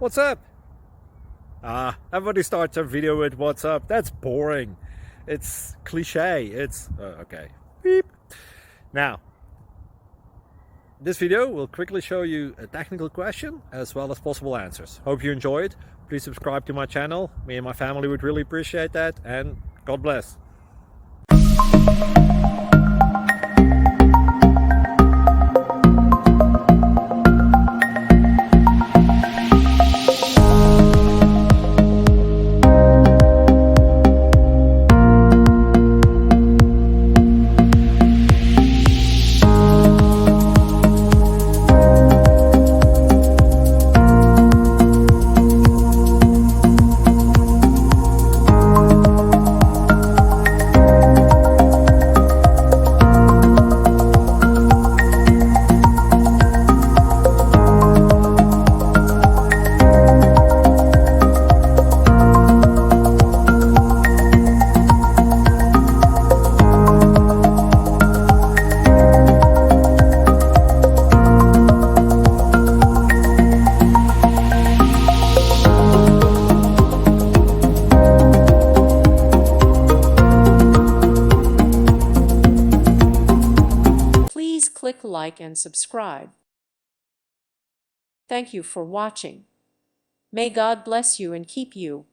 What's up? Everybody starts a video with what's up. That's boring. It's cliche. It's okay. Beep. Now, this video will quickly show you a technical question as well as possible answers. Hope you enjoy it. Please subscribe to my channel. Me and my family would really appreciate that, and God bless. Please click like and subscribe. Thank you for watching. May God bless you and keep you.